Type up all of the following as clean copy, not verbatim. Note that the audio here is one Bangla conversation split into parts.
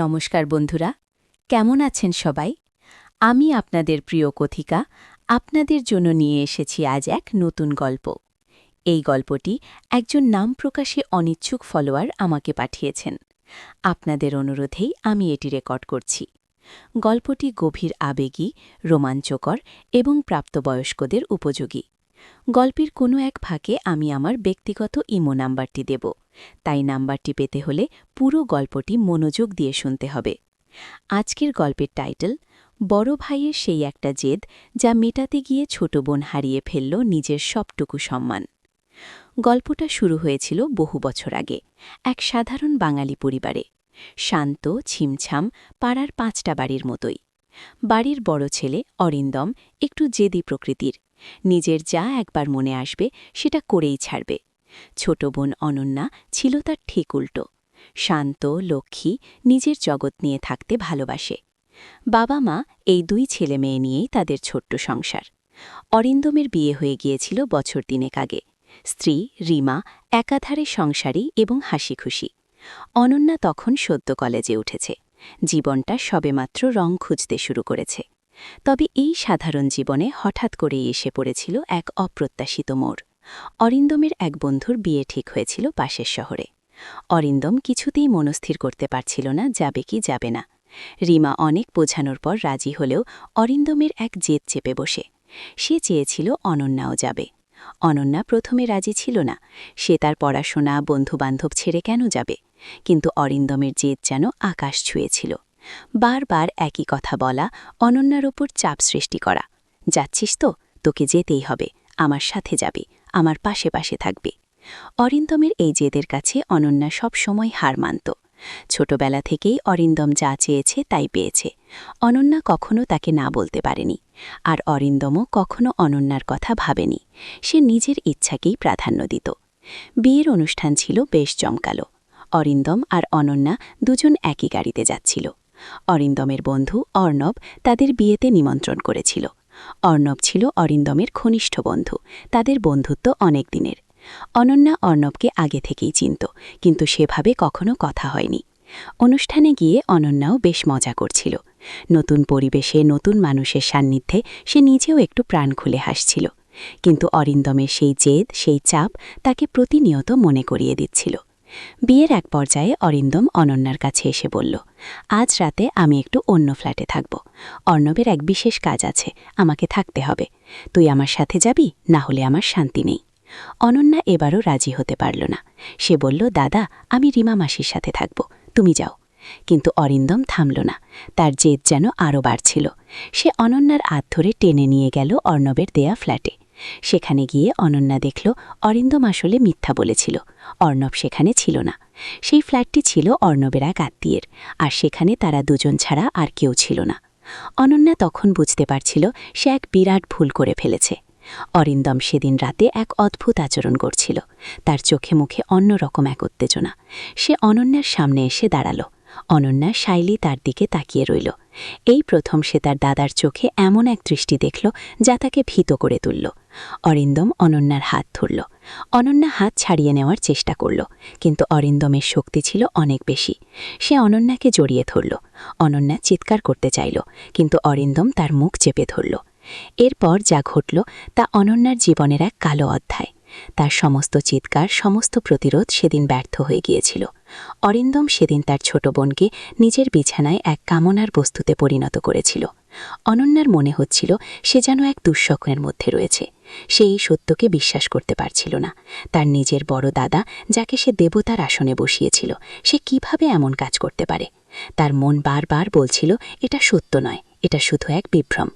নমস্কার বন্ধুরা, কেমন আছেন সবাই? আমি আপনাদের প্রিয় কথিকা আপনাদের জন্য নিয়ে এসেছি আজ এক নতুন গল্প। এই গল্পটি একজন নাম প্রকাশে অনিচ্ছুক ফলোয়ার আমাকে পাঠিয়েছেন। আপনাদের অনুরোধেই আমি এটি রেকর্ড করছি। গল্পটি গভীর আবেগী, রোমাঞ্চকর এবং প্রাপ্তবয়স্কদের উপযোগী। গল্পের কোনো এক ফাঁকে আমি আমার ব্যক্তিগত ইমো নাম্বারটি দেব, তাই নাম্বারটি পেতে হলে পুরো গল্পটি মনোযোগ দিয়ে শুনতে হবে। আজকের গল্পের টাইটেল, বড় ভাইয়ের সেই একটা জেদ যা মেটাতে গিয়ে ছোট বোন হারিয়ে ফেলল নিজের সবটুকু সম্মান। গল্পটা শুরু হয়েছিল বহু বছর আগে, এক সাধারণ বাঙালি পরিবারে। শান্ত, ছিমছাম, পাড়ার 5টা বাড়ির মতোই। বাড়ির বড় ছেলে অরিন্দম একটু জেদি প্রকৃতির, নিজের যা একবার মনে আসবে সেটা করেই ছাড়বে। ছোট বোন অনন্যা ছিল তার ঠিক উল্টো, শান্ত, লক্ষ্মী, নিজের জগৎ নিয়ে থাকতে ভালোবাসে। বাবা মা এই 2 ছেলে মেয়ে নিয়েই তাদের ছোট্ট সংসার। অরিন্দমের বিয়ে হয়ে গিয়েছিল বছর 3 আগে। স্ত্রী রিমা একাধারে সংসারী এবং হাসিখুশি। অনন্যা তখন সদ্য কলেজে উঠেছে, জীবনটা সবেমাত্র রং খুঁজতে শুরু করেছে। তবে এই সাধারণ জীবনে হঠাৎ করেই এসে পড়েছিল এক অপ্রত্যাশিত মোড়। অরিন্দমের এক বন্ধুর বিয়ে ঠিক হয়েছিল পাশের শহরে। অরিন্দম কিছুতেই মনস্থির করতে পারছিল না যাবে কি যাবে না। রিমা অনেক বোঝানোর পর রাজি হলেও অরিন্দমের এক জেদ চেপে বসে। সে চেয়েছিল অনন্যাও যাবে। অনন্যা প্রথমে রাজি ছিল না, সে তার পড়াশোনা, বন্ধুবান্ধব ছেড়ে কেন যাবে। কিন্তু অরিন্দমের জেদ যেন আকাশ ছুঁয়েছিল। বারবার একই কথা বলা, অনন্যার ওপর চাপ সৃষ্টি করা। যাচ্ছিস তো, তোকে যেতেই হবে, আমার সাথে যাবে, আমার পাশে পাশে থাকবে। অরিন্দমের এই জেদের কাছে অনন্যা সব সময় হার মানত। ছোটবেলা থেকেই অরিন্দম যা চেয়েছে তাই পেয়েছে। অনন্যা কখনো তাকে না বলতে পারেনি, আর অরিন্দমও কখনো অনন্যার কথা ভাবেনি। সে নিজের ইচ্ছাকেই প্রাধান্য দিত। বিয়ের অনুষ্ঠান ছিল বেশ জমকালো। অরিন্দম আর অনন্যা দুজন একই গাড়িতে যাচ্ছিল। অরিন্দমের বন্ধু অর্ণব তাদের বিয়েতে নিমন্ত্রণ করেছিল। অর্ণব ছিল অরিন্দমের ঘনিষ্ঠ বন্ধু, তাদের বন্ধুত্ব অনেক দিনের। অনন্যা অর্ণবকে আগে থেকেই চিনত, কিন্তু সেভাবে কখনো কথা হয়নি। অনুষ্ঠানে গিয়ে অনন্যাও বেশ মজা করছিল। নতুন পরিবেশে, নতুন মানুষের সান্নিধ্যে সে নিজেও একটু প্রাণ খুলে হাসছিল। কিন্তু অরিন্দমের সেই জেদ, সেই চাপ তাকে প্রতিনিয়ত মনে করিয়ে দিচ্ছিল। বিয়ের এক পর্যায়ে অরিন্দম অনন্যার কাছে এসে বলল, আজ রাতে আমি একটু অন্য ফ্ল্যাটে থাকব। অর্ণবের এক বিশেষ কাজ আছে, আমাকে থাকতে হবে। তুই আমার সাথে যাবি, না হলে আমার শান্তি নেই। অনন্যা এবারও রাজি হতে পারল না। সে বলল, দাদা, আমি রিমা মাসির সাথে থাকব, তুমি যাও। কিন্তু অরিন্দম থামল না, তার জেদ যেন আরও বাড়ছিল। সে অনন্যার হাত ধরে টেনে নিয়ে গেল অর্ণবের দেয়া ফ্ল্যাটে। সেখানে গিয়ে অনন্যা দেখল অরিন্দম আসলে মিথ্যা বলেছিল, অর্ণব সেখানে ছিল না। সেই ফ্ল্যাটটি ছিল অর্ণবের এক আত্মীয়ের, আর সেখানে তারা দুজন ছাড়া আর কেউ ছিল না। অনন্যা তখন বুঝতে পারছিল সে এক বিরাট ভুল করে ফেলেছে। অরিন্দম সেদিন রাতে এক অদ্ভুত আচরণ করছিল, তার চোখে মুখে অন্যরকম এক উত্তেজনা। সে অনন্যার সামনে এসে দাঁড়াল। অনন্যা সাইলি তার দিকে তাকিয়ে রইল। এই প্রথম সে তার দাদার চোখে এমন এক দৃষ্টি দেখল যা তাকে ভীত করে তুলল। অরিন্দম অনন্যার হাত ধরল। অনন্যা হাত ছাড়িয়ে নেওয়ার চেষ্টা করল, কিন্তু অরিন্দমের শক্তি ছিল অনেক বেশি। সে অনন্যাকে জড়িয়ে ধরল। অনন্যা চিৎকার করতে চাইল, কিন্তু অরিন্দম তার মুখ চেপে ধরল। এরপর যা ঘটল তা অনন্যার জীবনের এক কালো অধ্যায়। তার সমস্ত চিৎকার, সমস্ত প্রতিরোধ সেদিন ব্যর্থ হয়ে গিয়েছিল। অরিন্দম সেদিন তার ছোট বোনকে নিজের বিছানায় এক কামনার বস্তুতে পরিণত করেছিল। অনন্যার মনে হচ্ছিল সে যেন এক দুঃস্বপ্নের মধ্যে রয়েছে। সে এই সত্যকে বিশ্বাস করতে পারছিল না। তার নিজের বড় দাদা, যাকে সে দেবতার আসনে বসিয়েছিল, সে কিভাবে এমন কাজ করতে পারে। তার মন বারবার বলছিল এটা সত্য নয়, এটা শুধু এক বিভ্রম।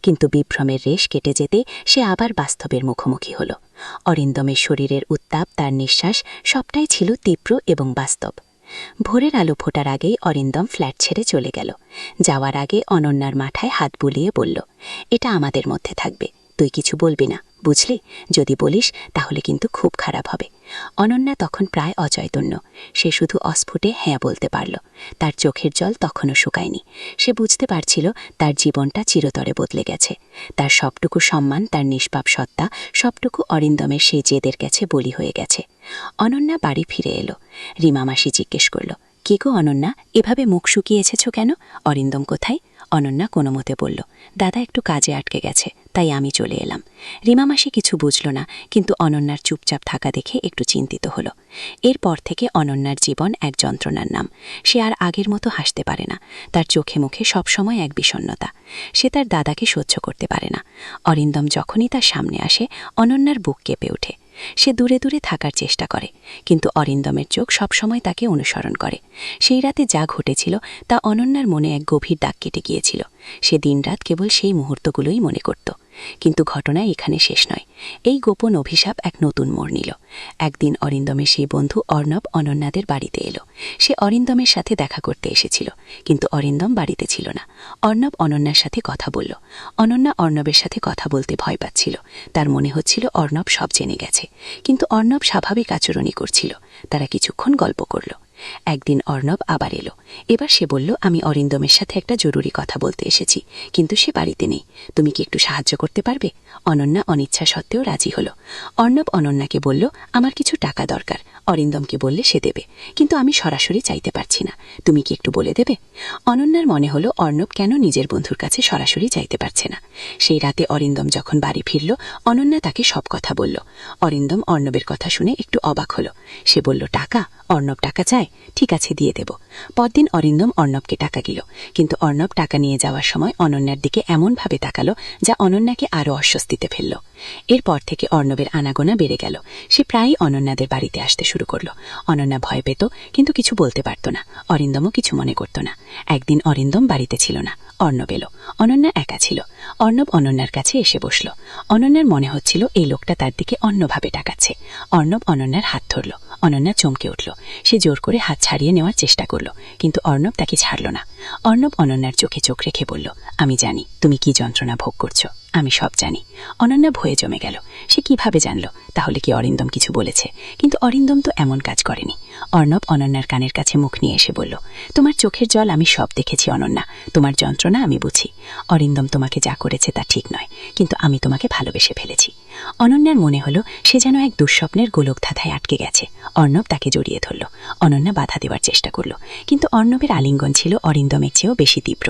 কিন্তু বিভ্রমের রেশ কেটে যেতে সে আবার বাস্তবের মুখোমুখি হল। অরিন্দমের শরীরের উত্তাপ, তার নিঃশ্বাস, সবটাই ছিল তীব্র এবং বাস্তব। ভোরের আলো ফোটার আগেই অরিন্দম ফ্ল্যাট ছেড়ে চলে গেল। যাওয়ার আগে অনন্যার মাথায় হাত বুলিয়ে বলল, এটা আমাদের মধ্যে থাকবে, তুই কিছু বলবি না, বুঝলি? যদি বলিস তাহলে কিন্তু খুব খারাপ হবে। অনন্যা তখন প্রায় অচৈতন্য। সে শুধু অস্ফুটে হ্যাঁ বলতে পারল। তার চোখের জল তখনও শুকায়নি। সে বুঝতে পারছিল তার জীবনটা চিরতরে বদলে গেছে। তার সবটুকু সম্মান, তার নিষ্পাপ সত্তা, সবটুকু অরিন্দমের সেই জেদের কাছে বলি হয়ে গেছে। অনন্যা বাড়ি ফিরে এলো। রিমা মাসি জিজ্ঞেস করল, কে গো অনন্যা, এভাবে মুখ শুকিয়ে এসেছ কেন? অরিন্দম কোথায়? অনন্যা কোনো মতে বলল, দাদা একটু কাজে আটকে গেছে, তাই আমি চলে এলাম। রিমা মাসি কিছু বুঝল না, কিন্তু অনন্যার চুপচাপ থাকা দেখে একটু চিন্তিত হল। এরপর থেকে অনন্যার জীবন এক যন্ত্রণার নাম। সে আর আগের মতো হাসতে পারে না, তার চোখে মুখে সবসময় এক বিষণ্ণতা। সে তার দাদাকে সহ্য করতে পারে না। অরিন্দম যখনই তার সামনে আসে, অনন্যার বুক কেঁপে ওঠে। সে দূরে দূরে থাকার চেষ্টা করে, কিন্তু অরিন্দমের চোখ সবসময় তাকে অনুসরণ করে। সেই রাতে যা ঘটেছিল তা অনন্যার মনে এক গভীর দাগ কেটে গিয়েছিল। সে দিনরাত কেবল সেই মুহূর্তগুলোই মনে করত। কিন্তু ঘটনা এখানে শেষ নয়। এই গোপন অভিশাপ এক নতুন মোড় নিল। একদিন অরিন্দমের সেই বন্ধু অর্ণব অনন্যাদের বাড়িতে এলো। সে অরিন্দমের সাথে দেখা করতে এসেছিল, কিন্তু অরিন্দম বাড়িতে ছিল না। অর্ণব অনন্যার সাথে কথা বলল। অনন্যা অর্ণবের সাথে কথা বলতে ভয় পাচ্ছিল। তার মনে হচ্ছিল অর্ণব সব জেনে গেছে, কিন্তু অর্ণব স্বাভাবিক আচরণই করছিল। তারা কিছুক্ষণ গল্প করল। একদিন অর্ণব আবার এলো। এবার সে বলল, আমি অরিন্দমের সাথে একটা জরুরি কথা বলতে এসেছি, কিন্তু সে বাড়িতে নেই। তুমি কি একটু সাহায্য করতে পারবে? অনন্যা অনিচ্ছা সত্ত্বেও রাজি হলো। অর্ণব অনন্যাকে বলল, আমার কিছু টাকা দরকার। অরিন্দমকে বললে সে দেবে, কিন্তু আমি সরাসরি চাইতে পারছি না। তুমি কি একটু বলে দেবে? অনন্যার মনে হলো অর্ণব কেন নিজের বন্ধুর কাছে সরাসরি চাইতে পারছে না। সেই রাতে অরিন্দম যখন বাড়ি ফিরল, অনন্যা তাকে সব কথা বলল। অরিন্দম অর্ণবের কথা শুনে একটু অবাক হলো। সে বলল, টাকা? অর্ণব টাকা চায়? ঠিক আছে, দিয়ে দেব। পরদিন অরিন্দম অর্ণবকে টাকা দিল, কিন্তু অর্ণব টাকা নিয়ে যাওয়ার সময় অনন্যার দিকে এমনভাবে তাকালো যা অনন্যাকে আরও অস্বস্তিতে ফেলল। এরপর থেকে অর্ণবের আনাগোনা বেড়ে গেল। সে প্রায়ই অনন্যাদের বাড়িতে আসতে শুরু করল। অনন্যা ভয় পেত, কিন্তু কিছু বলতে পারত না। অরিন্দমও কিছু মনে করত না। একদিন অরিন্দম বাড়িতে ছিল না। অর্ণব এলো। অনন্যা একা ছিল। অর্ণব অনন্যার কাছে এসে বসল। অনন্যার মনে হচ্ছিল এই লোকটা তার দিকে অন্যভাবে তাকাচ্ছে। অর্ণব অনন্যার হাত ধরল। অনন্যা চমকে উঠল। সে জোর করে হাত ছাড়িয়ে নেওয়ার চেষ্টা করল, কিন্তু অর্ণব তাকে ছাড়ল না। অর্ণব অনন্যার চোখে চোখ রেখে বলল, আমি জানি তুমি কি যন্ত্রণা ভোগ করছো। আমি সব জানি। অনন্যা ভয়ে জমে গেল। সে কিভাবে জানল? তাহলে কি অরিন্দম কিছু বলেছে? কিন্তু অরিন্দম তো এমন কাজ করেনি। অর্ণব অনন্যার কানের কাছে মুখ নিয়ে এসে বলল, তোমার চোখের জল আমি সব দেখেছি অনন্যা। তোমার যন্ত্রণা আমি বুঝি। অরিন্দম তোমাকে যা করেছে তা ঠিক নয়, কিন্তু আমি তোমাকে ভালোবেসে ফেলেছি। অনন্যার মনে হলো সে যেন এক দুঃস্বপ্নের গোলকধাঁধায় আটকে গেছে। অর্ণব তাকে জড়িয়ে ধরল। অনন্যা বাধা দেওয়ার চেষ্টা করল, কিন্তু অর্ণবের আলিঙ্গন ছিল অরিন্দমের চেয়েও বেশি তীব্র।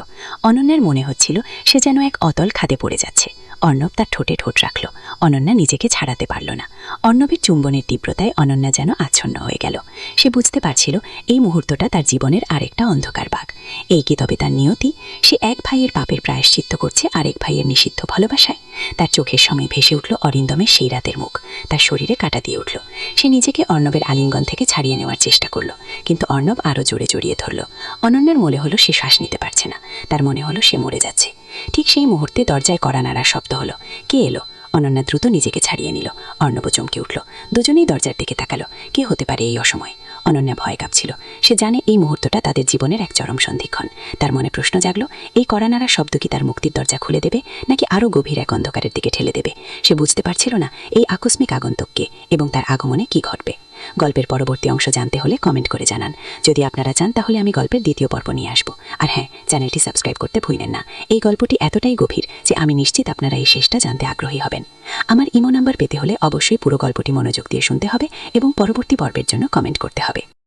অনন্যার মনে হচ্ছিল সে যেন এক অতল খাদে পড়ে যাচ্ছে। অর্ণব তার ঠোঁটে ঠোঁট রাখল। অনন্যা নিজেকে ছাড়াতে পারল না। অর্ণবের চুম্বনের তীব্রতায় অনন্যা যেন আচ্ছন্ন হয়ে গেল। সে বুঝতে পারছিল এই মুহূর্তটা তার জীবনের আরেকটা অন্ধকার ভাগ। এই কি তবে তার নিয়তি? সে এক ভাইয়ের পাপের প্রায়শ্চিত্ত করছে আরেক ভাইয়ের নিষিদ্ধ ভালোবাসায়। তার চোখের সামনে ভেসে উঠল অরিন্দমের সেই রাতের মুখ। তার শরীরে কাঁটা দিয়ে উঠল। সে নিজেকে অর্ণবের আলিঙ্গন থেকে ছাড়িয়ে নেওয়ার চেষ্টা করল, কিন্তু অর্ণব আরও জোরে জড়িয়ে ধরল। অনন্যার মনে হলো সে শ্বাস নিতে পারছে না। তার মনে হলো সে মরে যাচ্ছে। ঠিক সেই মুহূর্তে দরজায় কড়া নাড়ার শব্দ হলো। কে এলো? অনন্যা দ্রুত নিজেকে ছাড়িয়ে নিল। অর্ণব চমকে উঠল। দুজনেই দরজার দিকে তাকালো। কে হতে পারে এই অসময়? অনন্যা ভয় কাঁপছিল। সে জানে এই মুহূর্তটা তাদের জীবনের এক চরম সন্ধিক্ষণ। তার মনে প্রশ্ন জাগল, এই কড়া নাড়ার শব্দ কি তার মুক্তির দরজা খুলে দেবে, নাকি আরও গভীর এক অন্ধকারের দিকে ঠেলে দেবে? সে বুঝতে পারছিল না এই আকস্মিক আগন্তুককে এবং তার আগমনে কি ঘটবে। গল্পের পরবর্তী অংশ জানতে হলে কমেন্ট করে জানান। যদি আপনারা চান তাহলে আমি গল্পের দ্বিতীয় পর্ব নিয়ে আসবো। আর হ্যাঁ, চ্যানেলটি সাবস্ক্রাইব করতে ভুলবেন না। এই গল্পটি এতটাই গভীর যে আমি নিশ্চিত আপনারা এই শেষটা জানতে আগ্রহী হবেন। আমার ইমো নাম্বার পেতে হলে অবশ্যই পুরো গল্পটি মনোযোগ দিয়ে শুনতে হবে এবং পরবর্তী পর্বের জন্য কমেন্ট করতে হবে।